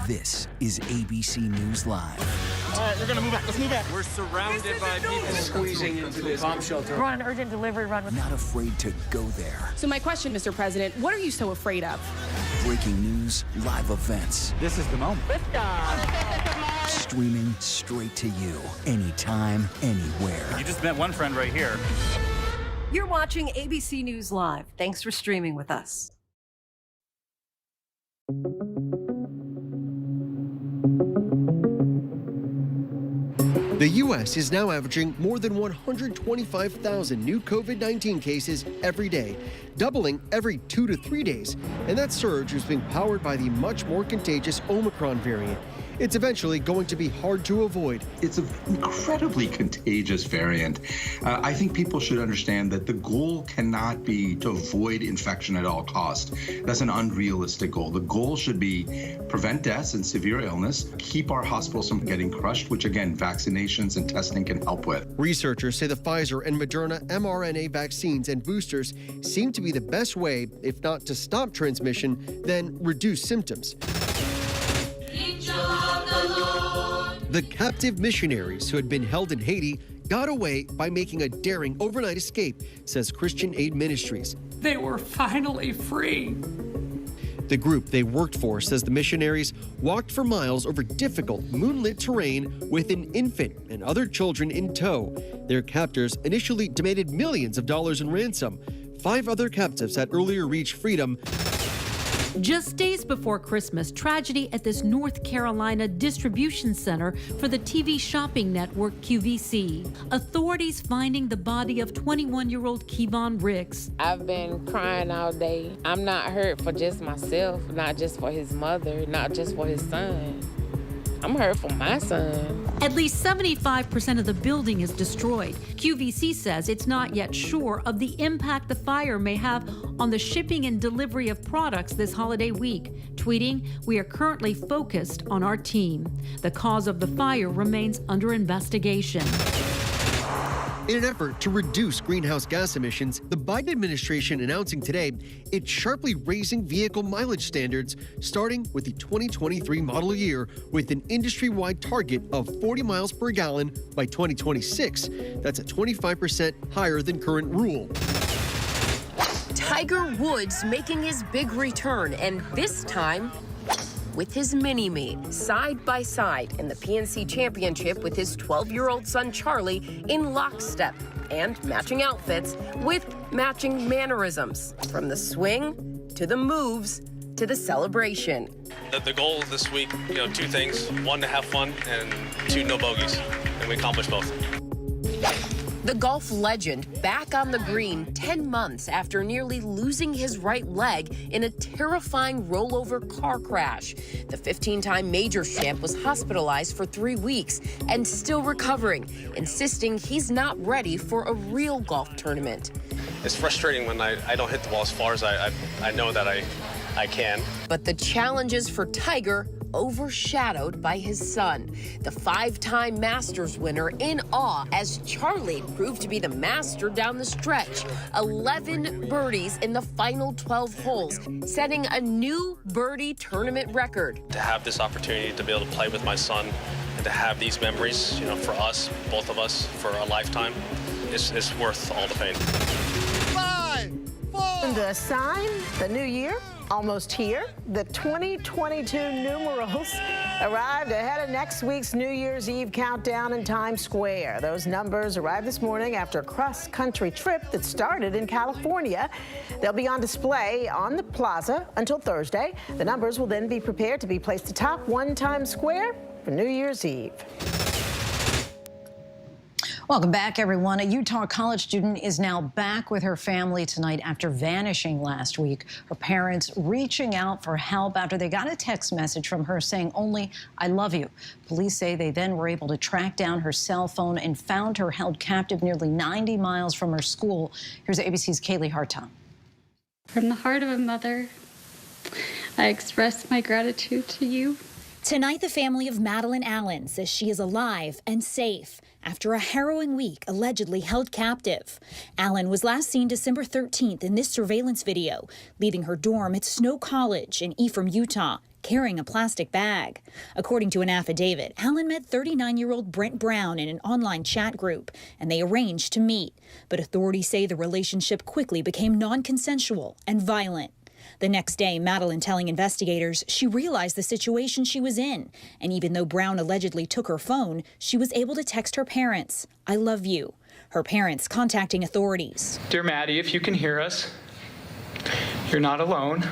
This is ABC News Live. All right, we're gonna move back. Let's move back. We're surrounded by people squeezing into this bomb shelter. We're on an urgent delivery run. Not afraid to go there. So my question, Mr. President, what are you so afraid of? Breaking news, live events. This is the moment. Streaming straight to you, anytime, anywhere. You just met one friend right here. You're watching ABC News Live. Thanks for streaming with us. The U.S. is now averaging more than 125,000 new COVID-19 cases every day, doubling every 2 to 3 days. And that surge is being powered by the much more contagious Omicron variant. It's eventually going to be hard to avoid. It's an incredibly contagious variant. I think people should understand that the goal cannot be to avoid infection at all costs. That's an unrealistic goal. The goal should be prevent deaths and severe illness, keep our hospitals from getting crushed, which again, vaccinations and testing can help with. Researchers say the Pfizer and Moderna mRNA vaccines and boosters seem to be the best way, if not to stop transmission, then reduce symptoms. The captive missionaries who had been held in Haiti got away by making a daring overnight escape, says Christian Aid Ministries. They were finally free. The group they worked for says the missionaries walked for miles over difficult moonlit terrain with an infant and other children in tow. Their captors initially demanded millions of dollars in ransom. 5 other captives had earlier reached freedom. Just days before Christmas, tragedy at this North Carolina distribution center for the TV shopping network QVC. Authorities finding the body of 21-year-old Kevon Ricks. I've been crying all day. I'm not hurt for just myself, not just for his mother, not just for his son. I'm hurt for my son. At least 75% of the building is destroyed. QVC says it's not yet sure of the impact the fire may have on the shipping and delivery of products this holiday week. Tweeting, "We are currently focused on our team." The cause of the fire remains under investigation. In an effort to reduce greenhouse gas emissions, the Biden administration announcing today it's sharply raising vehicle mileage standards, starting with the 2023 model year, with an industry-wide target of 40 miles per gallon by 2026. That's a 25% higher than current rule. Tiger Woods making his big return, and this time with his mini-me, side by side in the PNC Championship with his 12-year-old son Charlie in lockstep and matching outfits with matching mannerisms, from the swing to the moves to the celebration. The goal this week, 2 things. 1, to have fun, and 2, no bogeys. And we accomplished both. The golf legend back on the green 10 months after nearly losing his right leg in a terrifying rollover car crash. The 15-time major champ was hospitalized for 3 weeks and still recovering, insisting he's not ready for a real golf tournament. It's frustrating when I don't hit the ball as far as I know that I can. But the challenges for Tiger overshadowed by his son, the 5-time Masters winner, in awe as Charlie proved to be the master down the stretch. 11 birdies in the final 12 holes, setting a new birdie tournament record. To have this opportunity to be able to play with my son and to have these memories, you know, for us, both of us, for a lifetime, is worth all the pain. 5, 4. The sign, the new year, almost here. The 2022 numerals arrived ahead of next week's New Year's Eve countdown in Times Square. Those numbers arrived this morning after a cross-country trip that started in California. They'll be on display on the plaza until Thursday. The numbers will then be prepared to be placed atop One Times Square for New Year's Eve. Welcome back, everyone. A Utah college student is now back with her family tonight after vanishing last week. Her parents reaching out for help after they got a text message from her saying only, "I love you." Police say they then were able to track down her cell phone and found her held captive nearly 90 miles from her school. Here's ABC's Kaylee Hartung. From the heart of a mother, I express my gratitude to you. Tonight, the family of Madeline Allen says she is alive and safe after a harrowing week allegedly held captive. Allen was last seen December 13th in this surveillance video, leaving her dorm at Snow College in Ephraim, Utah, carrying a plastic bag. According to an affidavit, Allen met 39-year-old Brent Brown in an online chat group, and they arranged to meet. But authorities say the relationship quickly became non-consensual and violent. The next day, Madeline telling investigators she realized the situation she was in. And even though Brown allegedly took her phone, she was able to text her parents, "I love you." Her parents contacting authorities. Dear Maddie, if you can hear us, you're not alone.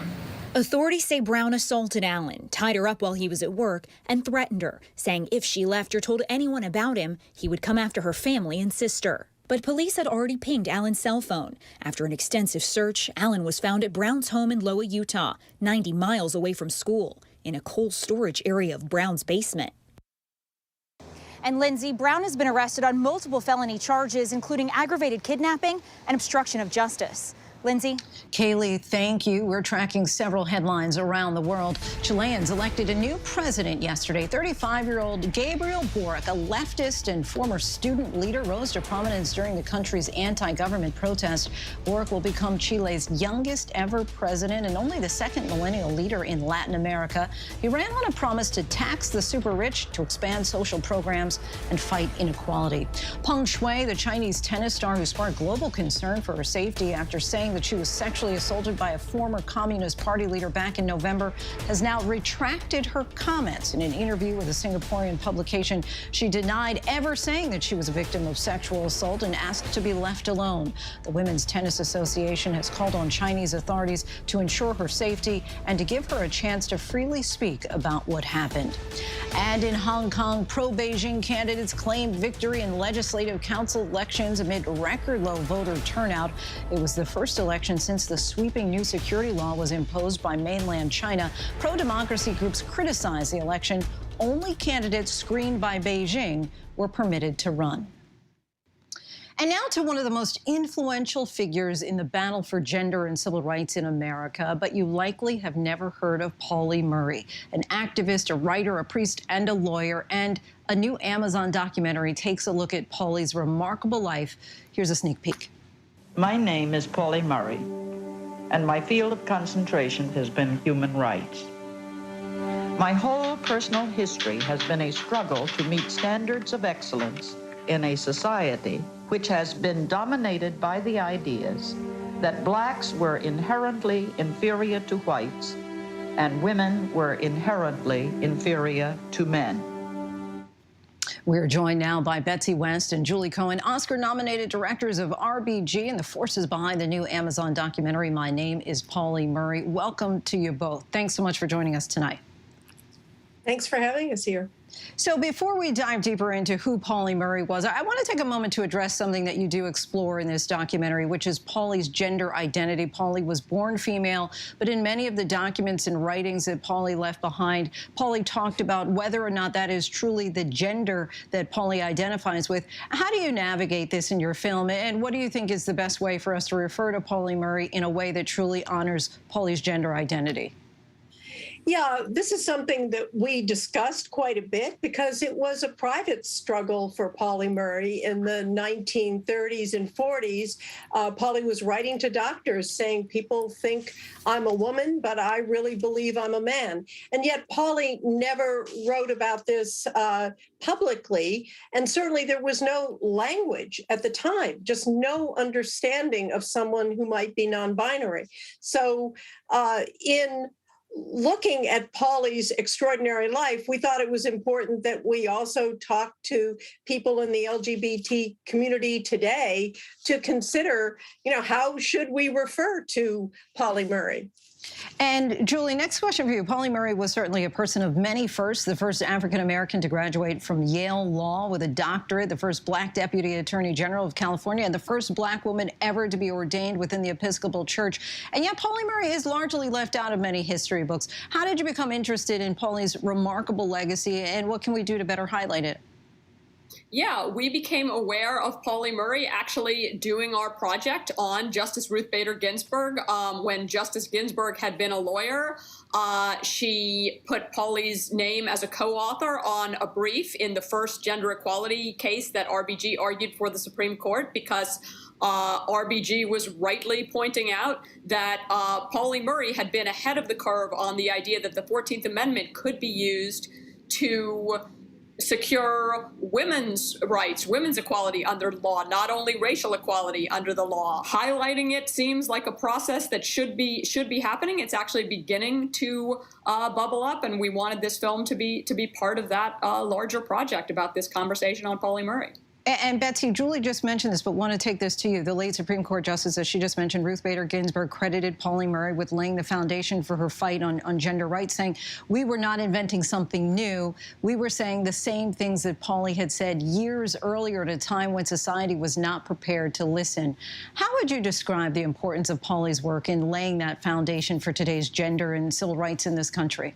Authorities say Brown assaulted Allen, tied her up while he was at work, and threatened her, saying if she left or told anyone about him, he would come after her family and sister. But police had already pinged Allen's cell phone. After an extensive search, Allen was found at Brown's home in Loa, Utah, 90 miles away from school, in a cold storage area of Brown's basement. And Lindsay, Brown has been arrested on multiple felony charges, including aggravated kidnapping and obstruction of justice. Lindsay? Kaylee, thank you. We're tracking several headlines around the world. Chileans elected a new president yesterday. 35-year-old Gabriel Boric, a leftist and former student leader, rose to prominence during the country's anti-government protest. Boric will become Chile's youngest ever president and only the second millennial leader in Latin America. He ran on a promise to tax the super rich, to expand social programs, and fight inequality. Peng Shuai, the Chinese tennis star who sparked global concern for her safety after saying that she was sexually assaulted by a former Communist Party leader back in November, has now retracted her comments. In an interview with a Singaporean publication, she denied ever saying that she was a victim of sexual assault and asked to be left alone. The Women's Tennis Association has called on Chinese authorities to ensure her safety and to give her a chance to freely speak about what happened. And in Hong Kong, pro-Beijing candidates claimed victory in legislative council elections amid record-low voter turnout. It was the first election since the sweeping new security law was imposed by mainland China. Pro-democracy groups criticized the election. Only candidates screened by Beijing were permitted to run. And now to one of the most influential figures in the battle for gender and civil rights in America, but you likely have never heard of Pauli Murray, an activist, a writer, a priest, and a lawyer. And a new Amazon documentary takes a look at Pauli's remarkable life. Here's a sneak peek. My name is Pauli Murray, and my field of concentration has been human rights. My whole personal history has been a struggle to meet standards of excellence in a society which has been dominated by the ideas that blacks were inherently inferior to whites and women were inherently inferior to men. We're joined now by Betsy West and Julie Cohen, Oscar-nominated directors of RBG and the forces behind the new Amazon documentary, My Name is Pauli Murray. Welcome to you both. Thanks so much for joining us tonight. Thanks for having us here. So before we dive deeper into who Pauli Murray was, I want to take a moment to address something that you do explore in this documentary, which is Pauli's gender identity. Pauli was born female, but in many of the documents and writings that Pauli left behind, Pauli talked about whether or not that is truly the gender that Pauli identifies with. How do you navigate this in your film, and what do you think is the best way for us to refer to Pauli Murray in a way that truly honors Pauli's gender identity? Yeah, this is something that we discussed quite a bit because it was a private struggle for Pauli Murray in the 1930s and 40s. Pauli was writing to doctors saying, people think I'm a woman, but I really believe I'm a man. And yet Pauli never wrote about this publicly. And certainly there was no language at the time, just no understanding of someone who might be non-binary. So in looking at Pauli's extraordinary life, we thought it was important that we also talk to people in the LGBT community today to consider, how should we refer to Pauli Murray? And Julie, next question for you. Pauli Murray was certainly a person of many firsts, the first African-American to graduate from Yale Law with a doctorate, the first black deputy attorney general of California, and the first black woman ever to be ordained within the Episcopal Church. And yet Pauli Murray is largely left out of many history books. How did you become interested in Pauli's remarkable legacy, and what can we do to better highlight it? Yeah, we became aware of Pauli Murray actually doing our project on Justice Ruth Bader Ginsburg. When Justice Ginsburg had been a lawyer, she put Pauli's name as a co-author on a brief in the first gender equality case that RBG argued for the Supreme Court because RBG was rightly pointing out that Pauli Murray had been ahead of the curve on the idea that the 14th Amendment could be used to secure women's rights, women's equality under law, not only racial equality under the law. Highlighting it seems like a process that should be happening. It's actually beginning to bubble up, and we wanted this film to be part of that larger project about this conversation on Pauli Murray. And Betsy, Julie just mentioned this, but want to take this to you. The late Supreme Court Justice, as she just mentioned, Ruth Bader Ginsburg, credited Pauli Murray with laying the foundation for her fight on gender rights, saying, we were not inventing something new. We were saying the same things that Pauli had said years earlier at a time when society was not prepared to listen. How would you describe the importance of Pauli's work in laying that foundation for today's gender and civil rights in this country?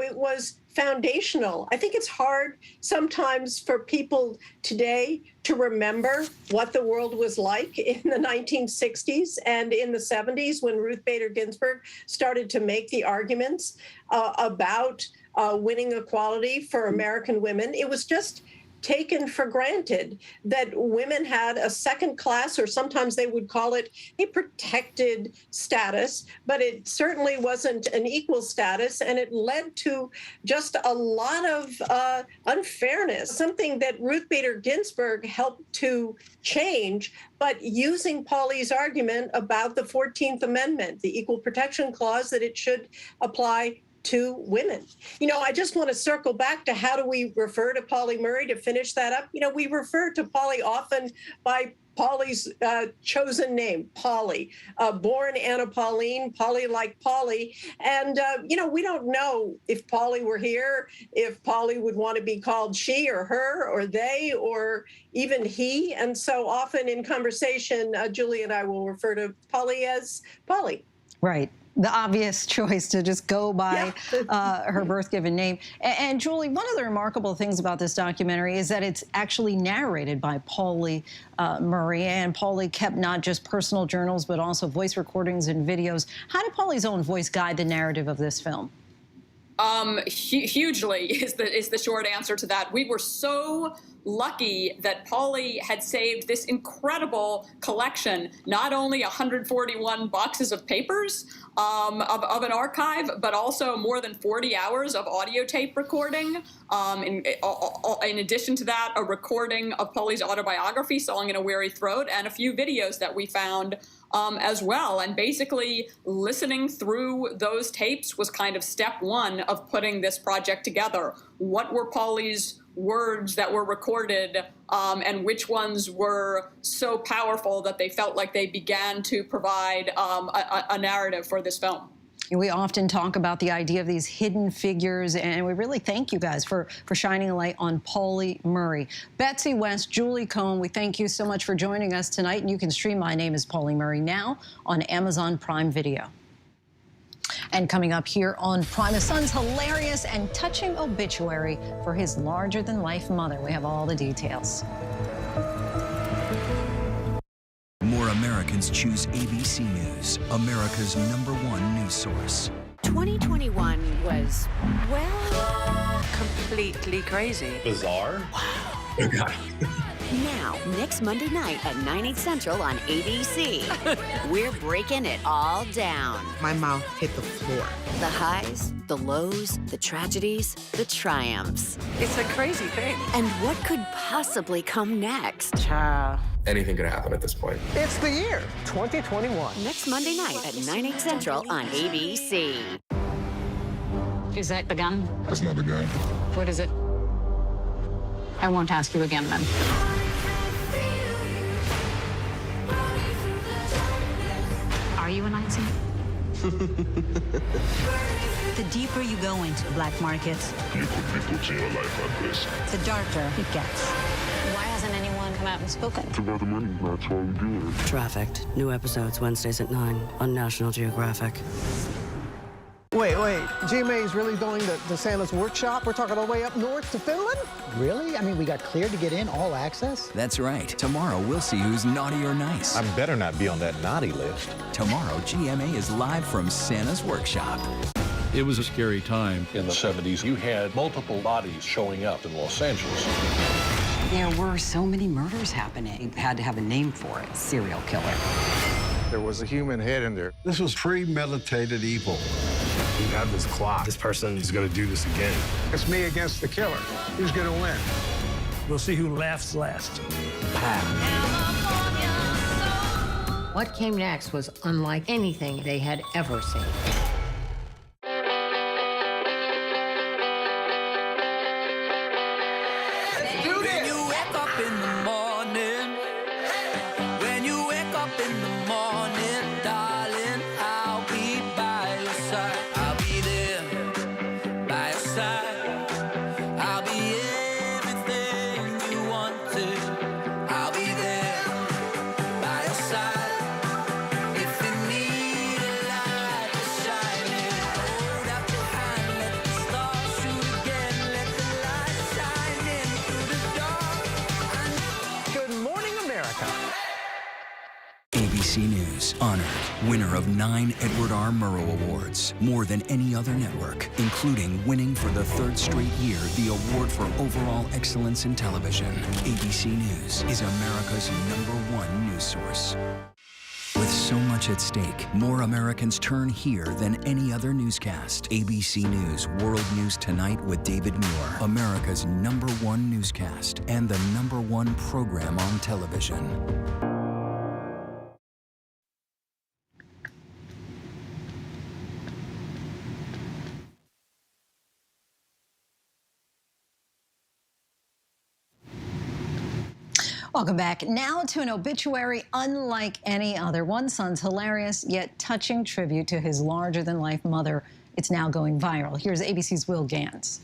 It was foundational. I think it's hard sometimes for people today to remember what the world was like in the 1960s and in the 70s when Ruth Bader Ginsburg started to make the arguments about winning equality for American women. It was just taken for granted that women had a second class, or sometimes they would call it a protected status, but it certainly wasn't an equal status, and it led to just a lot of unfairness, something that Ruth Bader Ginsburg helped to change, but using Pauli's argument about the 14th Amendment, the Equal Protection Clause, that it should apply to women. I just want to circle back to how do we refer to Pauli Murray to finish that up. We refer to Pauli often by Pauli's chosen name, Pauli, born Anna Pauline, Pauli like Pauli. And, we don't know if Pauli were here, if Pauli would want to be called she or her or they or even he. And so often in conversation, Julie and I will refer to Pauli as Pauli. Right. The obvious choice to just go by her birth-given name. And Julie, one of the remarkable things about this documentary is that it's actually narrated by Pauli Murray, and Pauli kept not just personal journals, but also voice recordings and videos. How did Pauli's own voice guide the narrative of this film? Hugely is the short answer to that. We were so lucky that Pauli had saved this incredible collection, not only 141 boxes of papers of an archive, but also more than 40 hours of audio tape recording. In addition to that, a recording of Pauli's autobiography, Song in a Weary Throat, and a few videos that we found as well. And basically listening through those tapes was kind of step one of putting this project together. What were Pauli's words that were recorded, and which ones were so powerful that they felt like they began to provide a narrative for this film? We often talk about the idea of these hidden figures, and we really thank you guys for shining a light on Pauli Murray. Betsy West, Julie Cohen, we thank you so much for joining us tonight, and you can stream My Name is Pauli Murray now on Amazon Prime Video. And coming up here on Prime, his son's hilarious and touching obituary for his larger-than-life mother. We have all the details. More Americans choose ABC News, America's #1 news source. 2021 was, well, completely crazy. Bizarre? Wow. Oh, God. Now, next Monday night at 9/8 Central on ABC, we're breaking it all down. My mouth hit the floor. The highs, the lows, the tragedies, the triumphs. It's a crazy thing. And what could possibly come next? Child. Anything could happen at this point. It's the year 2021. Next Monday night at 9/8 Central on ABC. Is that the gun? That's not the gun. What is it? I won't ask you again then. Are you a Nazi? The deeper you go into black markets, You could be putting your life at risk. the darker it gets. Why hasn't anyone come out and spoken? It's about the money. That's why we do it. Trafficked. New episodes Wednesdays at 9 on National Geographic. Wait. GMA is really doing the Santa's workshop? We're talking all the way up north to Finland? Really? I mean, we got cleared to get in, all access? That's right. Tomorrow, we'll see who's naughty or nice. I better not be on that naughty list. Tomorrow, GMA is live from Santa's workshop. It was a scary time. In the 70s, you had multiple bodies showing up in Los Angeles. There were so many murders happening. You had to have a name for it, serial killer. There was a human head in there. This was premeditated evil. We have this clock. This person is going to do this again. It's me against the killer. Who's going to win? We'll see who laughs last. What came next was unlike anything they had ever seen. ABC News honored winner of 9 Edward R. Murrow Awards, more than any other network, including winning for the 3rd straight year the award for overall excellence in television. ABC News is America's #1 news source. With so much at stake, more Americans turn here than any other newscast. ABC News World News Tonight with David Muir, America's #1 newscast and the #1 program on television. Welcome back. Now to an obituary unlike any other. One son's hilarious yet touching tribute to his larger-than-life mother. It's now going viral. Here's ABC's Will Gans.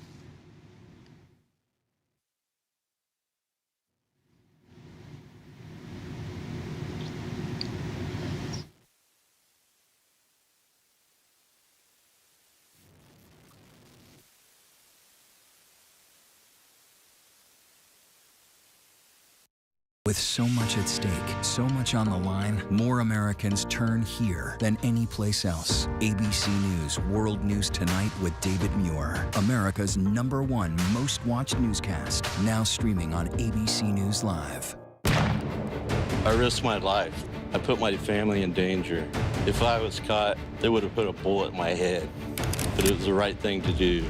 With so much at stake, so much on the line, more Americans turn here than any place else. ABC News World News Tonight with David Muir, America's #1 most watched newscast, now streaming on ABC News Live. I risked my life. I put my family in danger. If I was caught, they would have put a bullet in my head. But it was the right thing to do.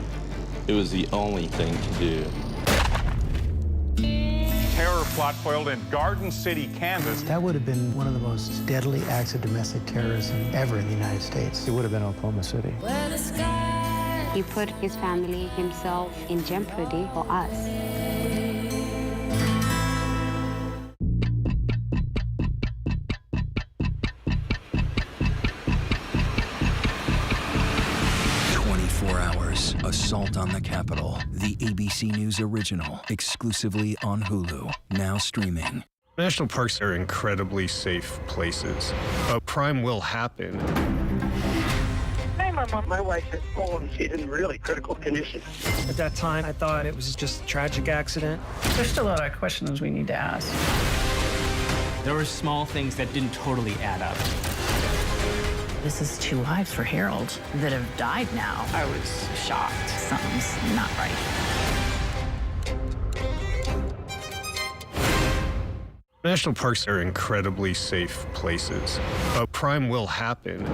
It was the only thing to do. Terror plot foiled in Garden City, Kansas. That would have been one of the most deadly acts of domestic terrorism ever in the United States. It would have been Oklahoma City. He put his family, himself in jeopardy for us. Assault on the Capitol, the ABC News original, exclusively on Hulu, now streaming. National parks are incredibly safe places, but crime will happen. Hey, Mama. My wife has fallen. She's in really critical condition. At that time, I thought it was just a tragic accident. There's still a lot of questions we need to ask. There were small things that didn't totally add up. This is 2 lives for Harold that have died now. I was shocked. Something's not right. National parks are incredibly safe places, but crime will happen.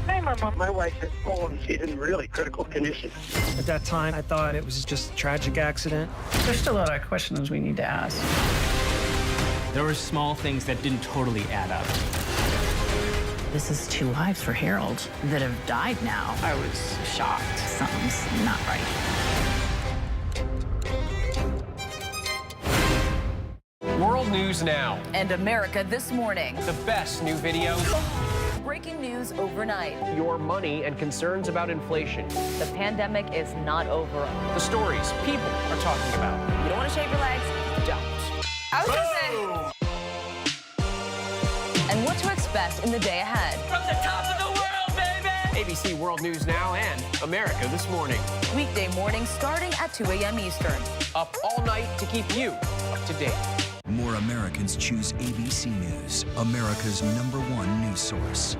Hey, Mama. My wife has fallen. She's in really critical condition. At that time, I thought it was just a tragic accident. There's still a lot of questions we need to ask. There were small things that didn't totally add up. This is 2 lives for Harold that have died now. I was shocked. Something's not right. World News Now. And America This Morning. The best new videos. Breaking news overnight. Your money and concerns about inflation. The pandemic is not over. The stories people are talking about. You don't want to shave your legs? Don't. I was going to say. And what to expect in the day ahead. From the top of the world, baby! ABC World News Now and America This Morning. Weekday morning starting at 2 a.m. Eastern. Up all night to keep you up to date. More Americans choose ABC News, America's #1 news source.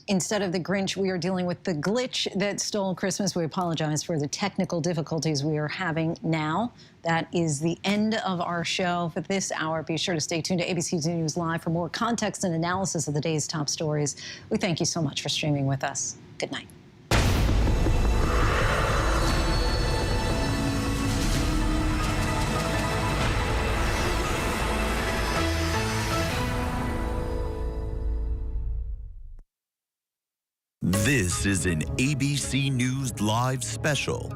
Instead of the Grinch, we are dealing with the glitch that stole Christmas. We apologize for the technical difficulties we are having now. That is the end of our show for this hour. Be sure to stay tuned to ABC News Live for more context and analysis of the day's top stories. We thank you so much for streaming with us. Good night. This is an ABC News Live special.